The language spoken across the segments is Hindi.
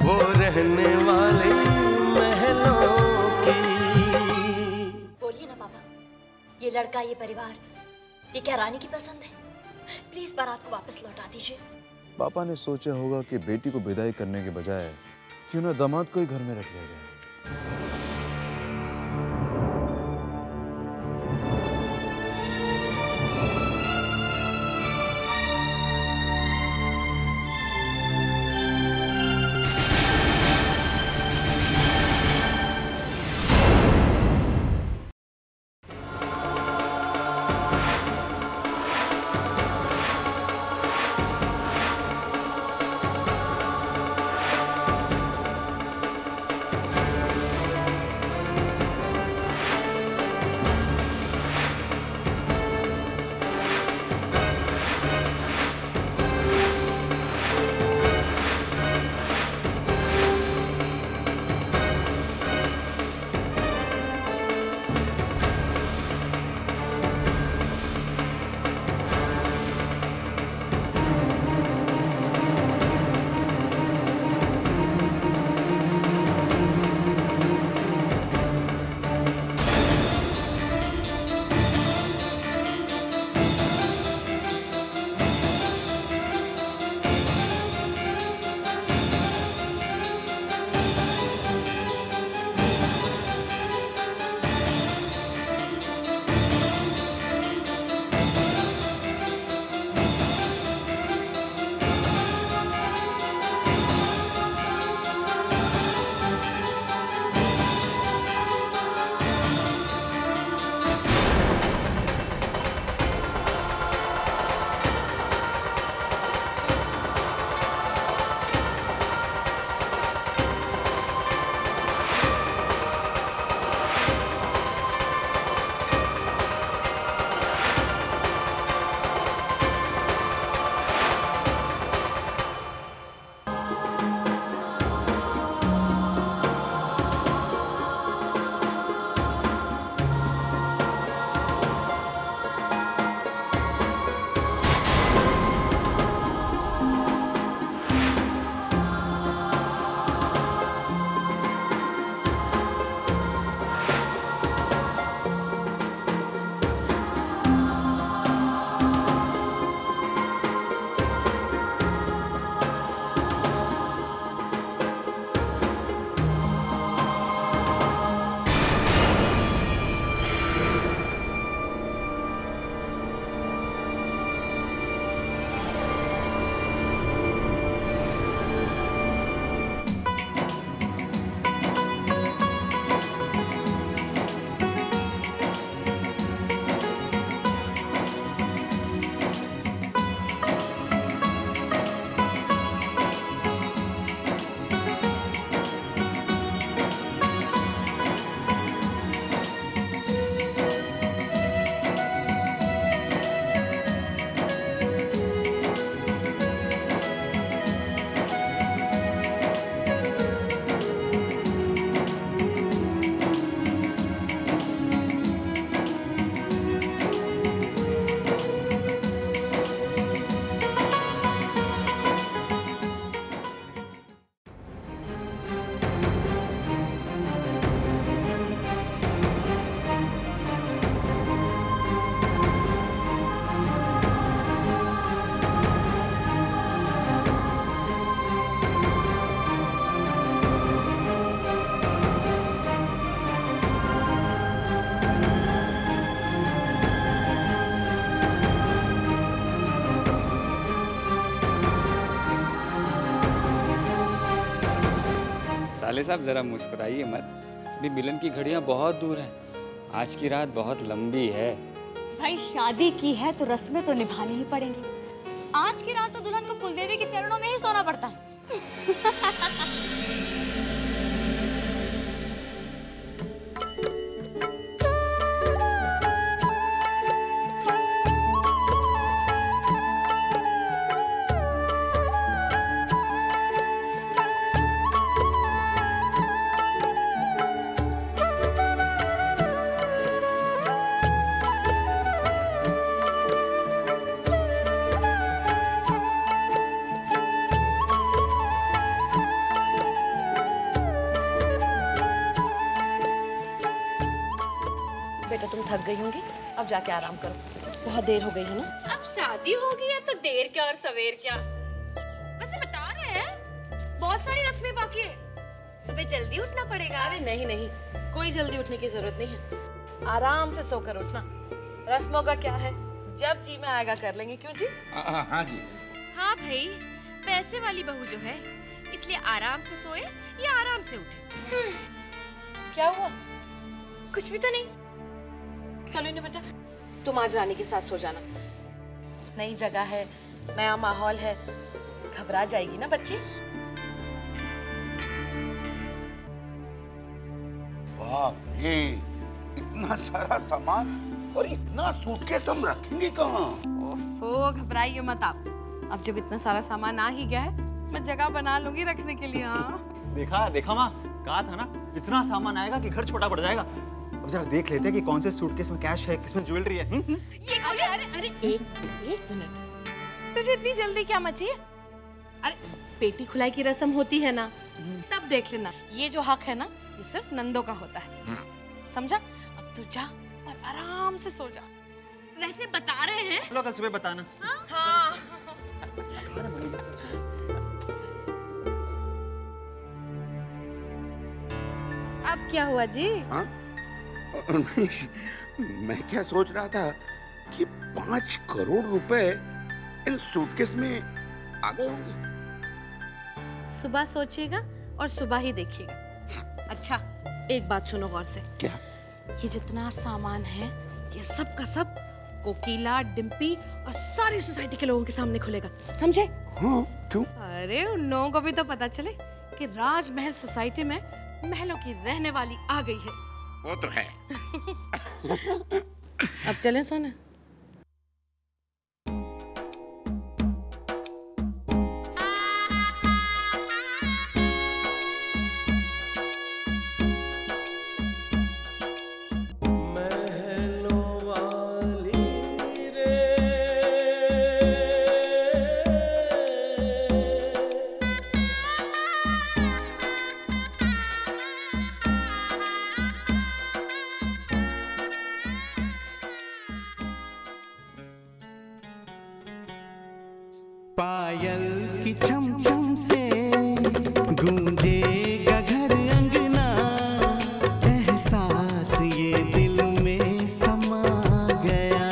वो रहने वाले महलों की। बोलिए ना पापा, ये लड़का, ये परिवार, ये क्या रानी की पसंद है? प्लीज बारात को वापस लौटा दीजिए। पापा ने सोचा होगा कि बेटी को विदाई करने के बजाय क्यों ना दामाद को ही घर में रख लिया जाए। साले साहब जरा मुस्कुराइए मत, अभी मिलन की घड़ियां बहुत दूर हैं। आज की रात बहुत लंबी है। भाई शादी की है तो रस्में तो निभानी ही पड़ेंगी। आज की रात तो दुल्हन को कुलदेवी के चरणों में ही सोना पड़ता है। बेटा तुम थक गई होंगी, अब जाके आराम करो, बहुत देर हो गई है ना। अब शादी हो गई है तो देर क्या और सवेर क्या। वैसे बता रहे हैं बहुत सारी रस्में बाकी है, सुबह जल्दी उठना पड़ेगा। अरे नहीं नहीं, कोई जल्दी उठने की जरूरत नहीं है, आराम से सोकर उठना। रस्मों का क्या है, जब जी में आएगा कर लेंगे, क्यों जी? हाँ जी। हाँ भाई, पैसे वाली बहू जो है इसलिए आराम से सोए या आराम से उठे। क्या हुआ? कुछ भी तो नहीं। सलोनी बेटा तुम आज रानी के साथ सो जाना, नई जगह है, नया माहौल है, घबरा जाएगी ना बच्ची। बाप रे, इतना सारा सामान और इतना सूटकेस हम रखेंगे कहाँ? ओफो घबराइए मत आप, अब जब इतना सारा सामान आ ही गया है मैं जगह बना लूंगी रखने के लिए। हाँ देखा देखा माँ, कहा था ना इतना सामान आएगा कि घर छोटा पड़ जाएगा। अब जरा देख लेते हैं कि कौन से सूटकेस में कैश है, किसमें ज्वेलरी है। ये अरे अरे अरे एक मिनट, तुझे इतनी जल्दी क्या मची है? अरे पेटी खुलाई की रस्म होती है ना, तब देख लेना। ये जो हक है ना ये सिर्फ नंदों का होता है, समझा? अब तू जा और आराम से सो जा। वैसे बता रहे हैं। चलो कल सुबह बताना। हाँ। अब क्या हुआ जी? हाँ? मैं क्या सोच रहा था कि 5 करोड़ रुपए इन सूटकेस में आ गए होंगे। सुबह सोचिएगा और सुबह ही देखिएगा। अच्छा एक बात सुनो गौर से। क्या? ये जितना सामान है ये सब का सब कोकिला, डिम्पी और सारी सोसाइटी के लोगों के सामने खुलेगा, समझे? हाँ, क्यों? अरे उन लोगों को भी तो पता चले कि राजमहल सोसाइटी में महलों की रहने वाली आ गई है। वो तो है। अब चलें सोने। पायल की छम छम से गूंजेगा घर अंगना, एहसास ये दिल में समा गया।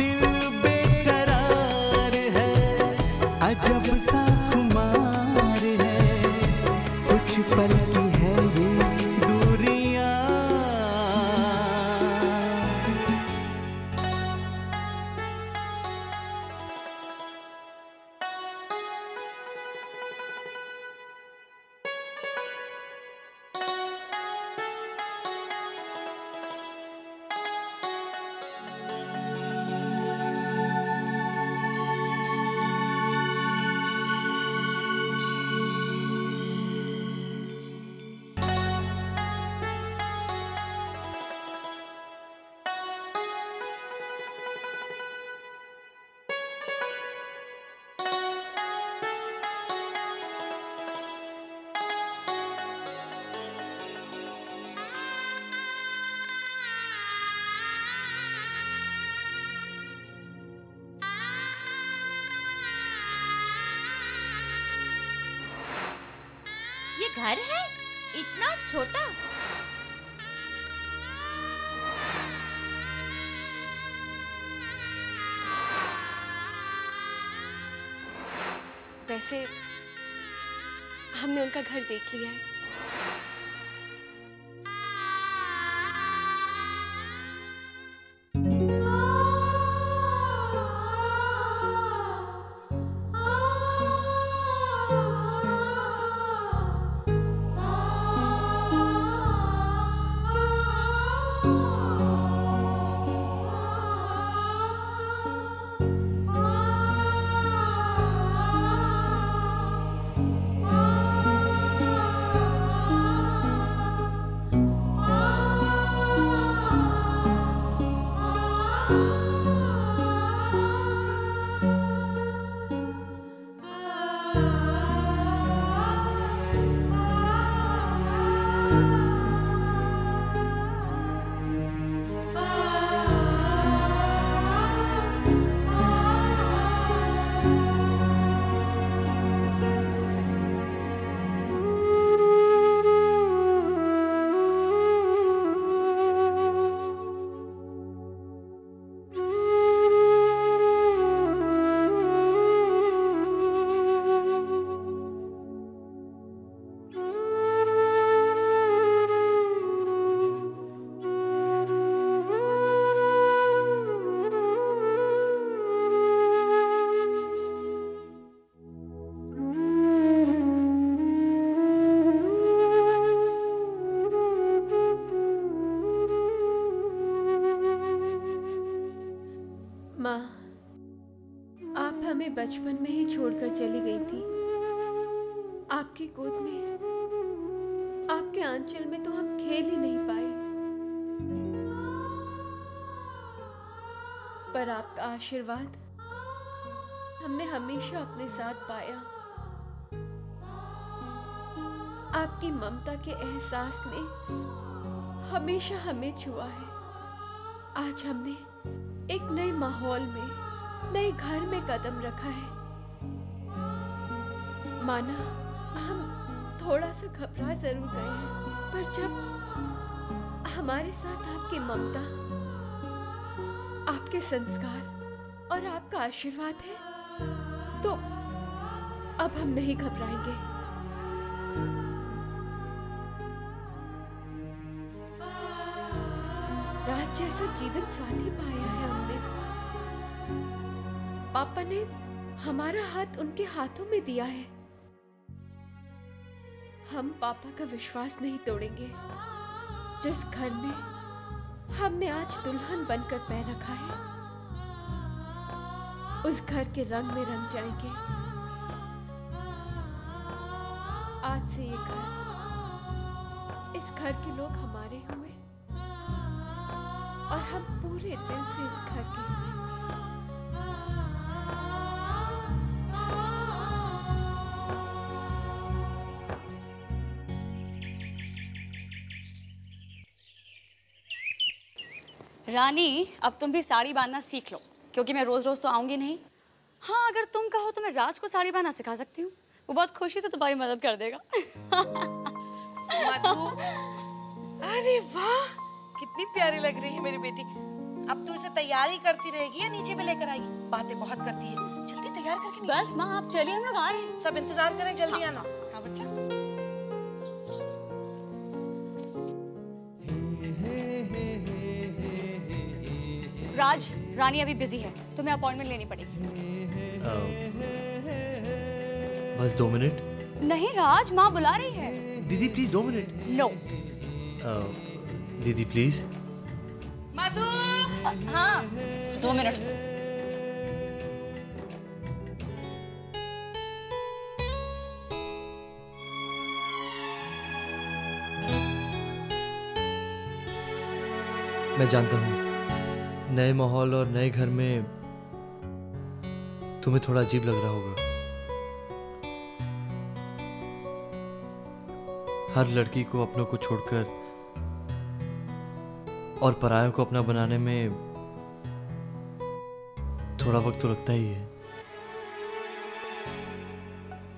दिल बेकरार है, अजब सा खुमार है, कुछ पल की है ये दूरियां। ये घर है इतना छोटा। वैसे हमने उनका घर देख लिया है। बचपन में ही छोड़कर चली गई थी। आपकी गोद में, आपके आंचल में तो हम खेल ही नहीं पाए, पर आपका आशीर्वाद हमने हमेशा अपने साथ पाया। आपकी ममता के एहसास ने हमेशा हमें छुआ है। आज हमने एक नए माहौल में, नए घर में कदम रखा है। माना हम थोड़ा सा घबरा जरूर गए हैं, पर जब हमारे साथ आपकी ममता, आपके संस्कार और आपका आशीर्वाद है, तो अब हम नहीं घबराएंगे। राज जैसा जीवन साथी पाया है हमने। पापा ने हमारा हाथ उनके हाथों में दिया है। हम पापा का विश्वास नहीं तोड़ेंगे। जिस घर में हमने आज दुल्हन बनकर पैर रखा है, उस घर के रंग में रंग जाएंगे। आज से ये घर, इस घर के लोग हमारे हुए और हम पूरे दिल से इस घर के हुए। रानी, अब तुम भी साड़ी बांधना सीख लो, क्योंकि मैं रोज रोज तो आऊंगी नहीं। हाँ, अगर तुम कहो तो मैं राज को साड़ी बांधना सिखा सकती हूँ। वो बहुत खुशी से तुम्हारी मदद कर देगा। मधु, अरे वाह, कितनी प्यारी लग रही है मेरी बेटी। अब तू इसे तैयारी करती रहेगी या नीचे में लेकर आएगी? बातें बहुत करती है। जल्दी तैयार करके बस माँ, आप चलिए, हम लोग आ रहे हैं। सब इंतजार करें, जल्दी आना। हाँ बच्चा। राज, रानी अभी बिजी है, तुम्हें अपॉइंटमेंट लेनी पड़ेगी। बस 2 मिनट। नहीं राज, माँ बुला रही है। दीदी प्लीज 2 मिनट। नो। दीदी प्लीज। मधु। हाँ, 2 मिनट। मैं जानता हूँ नए माहौल और नए घर में तुम्हें थोड़ा अजीब लग रहा होगा। हर लड़की को अपनों को छोड़कर और परायों को अपना बनाने में थोड़ा वक्त तो लगता ही है,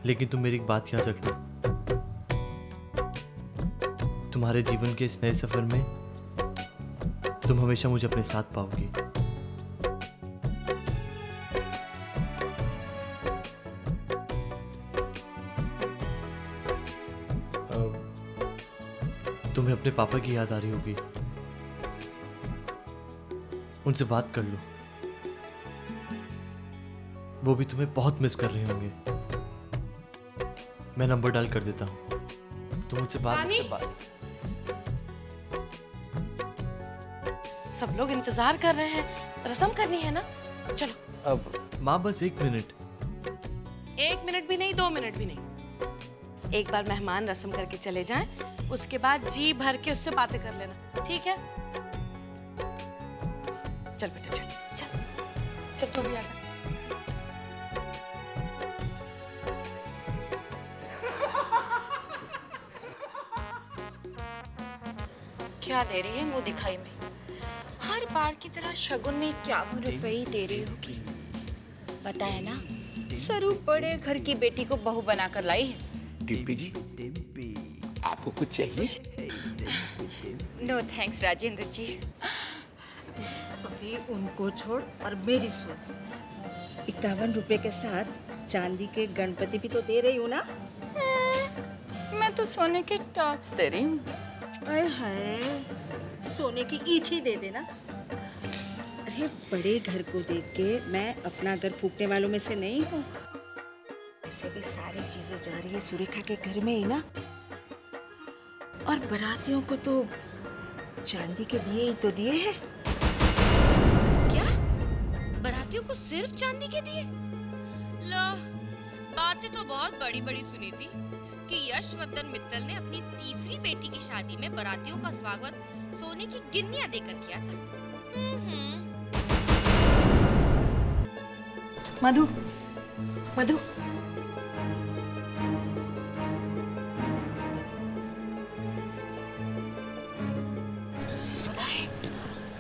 लेकिन तुम मेरी एक बात याद रखना, तुम्हारे जीवन के इस नए सफर में तुम हमेशा मुझे अपने साथ पाओगी। तुम्हें अपने पापा की याद आ रही होगी, उनसे बात कर लो, वो भी तुम्हें बहुत मिस कर रहे होंगे। मैं नंबर डायल कर देता हूँ, तुम उनसे बात। सब लोग इंतजार कर रहे हैं, रस्म करनी है ना। चलो। अब माँ बस 1 मिनट। 1 मिनट भी नहीं, 2 मिनट भी नहीं। एक बार मेहमान रस्म करके चले जाएं, उसके बाद जी भर के उससे बातें कर लेना, ठीक है? चल बेटा, चल चल चल, तू भी आ जा। क्या दे रही है मुंह दिखाई में? हर बार की तरह शगुन में 51 रुपए ही दे रही होगी। बताया ना, स्वरूप बड़े घर की बेटी को बहू बनाकर लाई है। डिम्पी जी, आपको कुछ चाहिए? नो थैंक्स राजेंद्र जी। अभी उनको छोड़ और मेरी सुन। 51 रुपए के साथ चांदी के गणपति भी तो दे रही हूँ ना? मैं तो सोने के टॉप्स दे रही हूँ। अरे हाय, सोने की ईंट ही दे देना। अरे बड़े घर को देख के मैं अपना घर फूकने वालों में से नहीं हूँ। ऐसे भी सारी चीजें जा रही है सुरेखा के घर में ही ना, और बारातियों को तो चांदी के दिए ही तो दिए हैं। क्या? बारातियों को सिर्फ चांदी के दिए? बातें तो बहुत बड़ी बड़ी सुनी थी कि यशवर्धन मित्तल ने अपनी तीसरी बेटी की शादी में बारातियों का स्वागत सोने की गिन्नियां देकर किया था। मधु, मधु, सुना है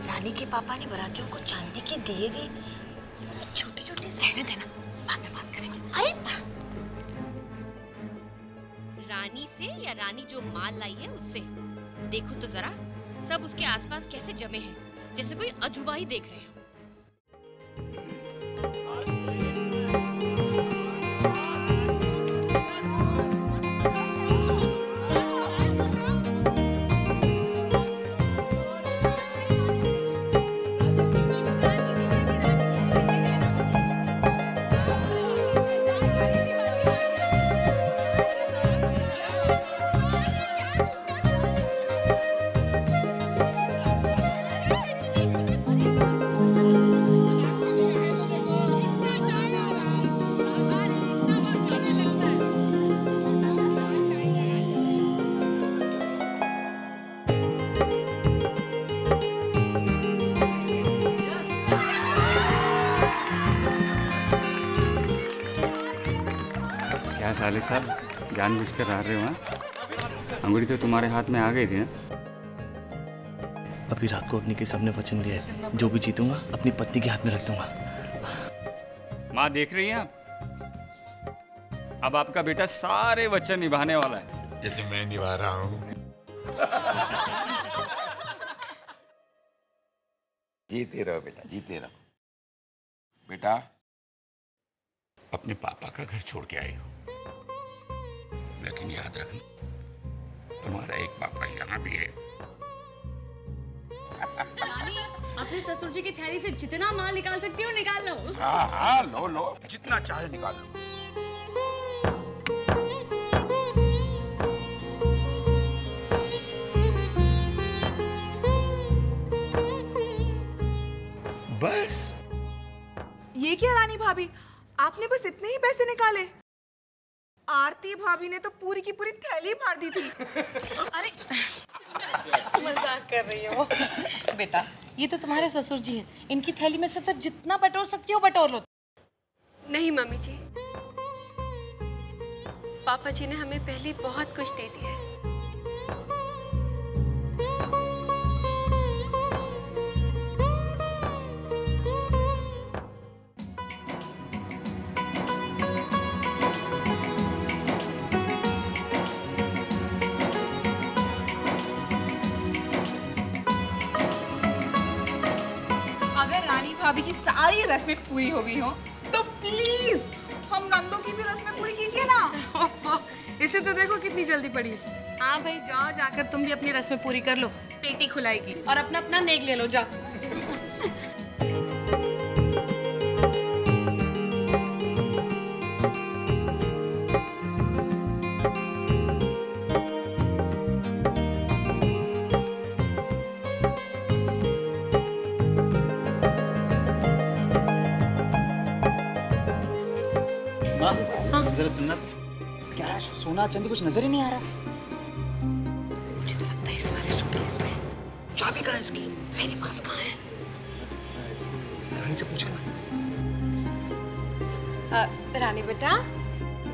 रानी के पापा ने बारातियों को चांदी के दिए दिए, छोटे छोटे सहने देना, बाद में बात करेंगे। अरे रानी से या रानी जो माल लाई है उससे? देखो तो जरा, सब उसके आसपास कैसे जमे हैं, जैसे कोई अजूबा ही देख रहे हैं। साले साहब जानबूझकर रह रहे हो? अंगूठी तो तुम्हारे हाथ में आ गई थी ना। अभी रात को अग्नि के सामने वचन दिया है, जो भी जीतूंगा अपनी पत्नी के हाथ में रख दूंगा। माँ देख रही हैं आप? अब आपका बेटा सारे वचन निभाने वाला है, जैसे मैं निभा रहा हूँ। जीते रहो बेटा, जीते रहो। बेटा, अपने पापा का घर छोड़ के आई हो, लेकिन याद रखना तुम्हारा एक पापा यहाँ भी है। रानी, अपने ससुर जी की थैली से जितना माल निकाल सकती हो निकाल लो। हाँ हाँ, लो लो, जितना चाहे निकाल लो। बस ये क्या रानी भाभी, आपने बस इतने ही पैसे निकाले? आरती भाभी ने तो पूरी की पूरी थैली मार दी थी। अरे मजाक कर रही हो बेटा, ये तो तुम्हारे ससुर जी हैं, इनकी थैली में से तो जितना बटोर सकती हो बटोर लो। नहीं मम्मी जी, पापा जी ने हमें पहले बहुत कुछ दे दिया है। भाभी की सारी रस्में पूरी हो गई हो तो प्लीज हम नंदों की भी रस्में पूरी कीजिए ना। इसे तो देखो कितनी जल्दी पड़ी है। हाँ भाई जाओ, जाकर तुम भी अपनी रस्में पूरी कर लो, पेटी खुलाएगी और अपना अपना नेक ले लो, जाओ। जरा सुनना, क्या सोना चांदी कुछ नजर ही नहीं आ रहा। मुझे तो लगता है इस वाले सूटकेस में चाबी कहाँ है इसकी? मेरे पास कहाँ है? रानी से पूछो ना। रानी बेटा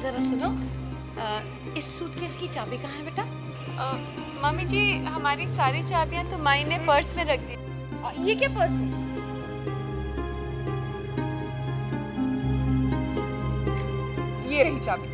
जरा सुनो, इस सूटकेस की चाबी कहाँ है बेटा? मम्मी जी, हमारी सारी चाबियां तो माई ने पर्स में रख दी। ये क्या पर्स है? ये रही चाबी।